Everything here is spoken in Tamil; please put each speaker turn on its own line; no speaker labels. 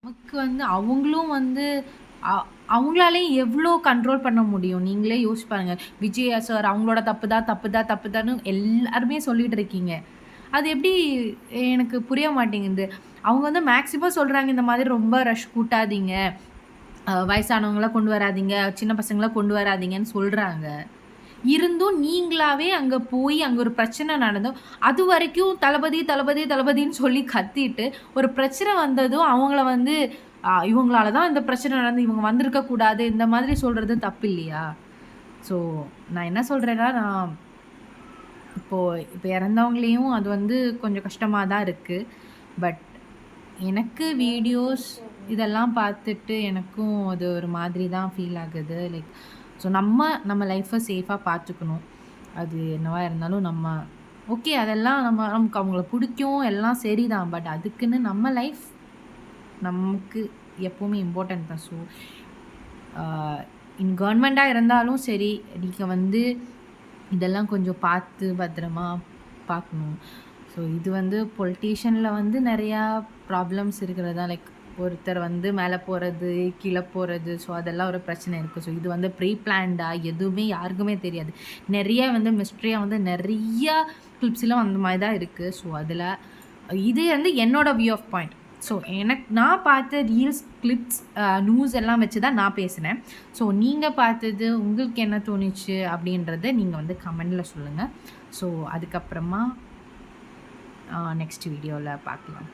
நமக்கு வந்து அவங்களும் வந்து அ அவங்களாலேயும் எவ்ளோ கண்ட்ரோல் பண்ண முடியும்? நீங்களே யோசிச்சு பாருங்க. விஜய் சார் அவங்களோட தப்பு தான், தப்பு தான், தப்பு தான்னு எல்லாருமே சொல்லிட்டு இருக்கீங்க. அது எப்படி எனக்கு புரிய மாட்டேங்குது. அவங்க வந்து மேக்ஸிமம் சொல்றாங்க, இந்த மாதிரி ரொம்ப ரஷ் கூட்டாதீங்க. வயசானவங்கள கொண்டு வராதீங்க, சின்ன பசங்கள கொண்டு வராதீங்கன்னு சொல்றாங்க. இருந்தும் நீங்களாவே அங்க போய் அங்க ஒரு பிரச்சனை நடந்தும், அதுவரைக்கும் தளபதி, தளபதி, தளபதின்னு சொல்லி கத்திட்டு, ஒரு பிரச்சனை வந்ததும் அவங்கள வந்து இவங்களால தான் இந்த பிரச்சனை நடந்து இவங்க வந்திருக்க கூடாது. இந்த மாதிரி சொல்றது தப்பு இல்லையா? ஸோ நான் என்ன சொல்றேன்னா, நான் இப்போ இப்ப இறந்தவங்களையும் அது வந்து கொஞ்சம் கஷ்டமா தான் இருக்கு. பட் எனக்கு வீடியோஸ் இதெல்லாம் பார்த்துட்டு எனக்கும் அது ஒரு மாதிரி தான் ஃபீல் ஆகுது. லைக் ஸோ நம்ம லைஃப்ப சேஃபா பார்த்துக்கணும். அது என்னவா இருந்தாலும் நம்ம ஓகே அதெல்லாம் நமக்கு அவங்கள புடிக்கும் எல்லாம் சரிதான். பட் அதுக்குன்னு நம்ம லைஃப் நமக்கு எப்பவுமே இம்பார்ட்டன்ட் தான். ஸோ ஆ கவர்மெண்ட்டா இருந்தாலும் சரி, நீங்க வந்து இதெல்லாம் கொஞ்சம் பார்த்து பத்திரமா பார்க்கணும். ஸோ இது வந்து பொலிட்டீஷியன்ல வந்து நெறையா ப்ராப்ளம்ஸ் இருக்கிறது தான். லைக் ஒருத்தர் வந்து மேல போறது, கீழ போறது. ஸோ அதெல்லாம் ஒரு பிரச்சனை இருக்கு. ஸோ இது வந்து ப்ரீ பிளான்டா எதுவுமே யாருக்குமே தெரியாது. நெறைய வந்து மிஸ்ட்ரியா வந்து நெறையா கிளிப்ஸ்லாம் அந்த மாரி தான் இருக்கு. ஸோ அதுல இது வந்து என்னோட வியூ ஆஃப் பாயிண்ட். ஸோ நான் பார்த்த ரீல்ஸ், கிளிப்ஸ், நியூஸ் எல்லாம் வச்சு தான் நான் பேசுனேன். ஸோ நீங்க பார்த்தது உங்களுக்கு என்ன தோணுச்சு? அப்படின்றத நீங்க வந்து கமெண்ட்ல சொல்லுங்க. ஸோ அதுக்கப்புறமா நெக்ஸ்ட் வீடியோல பார்க்கலாம்.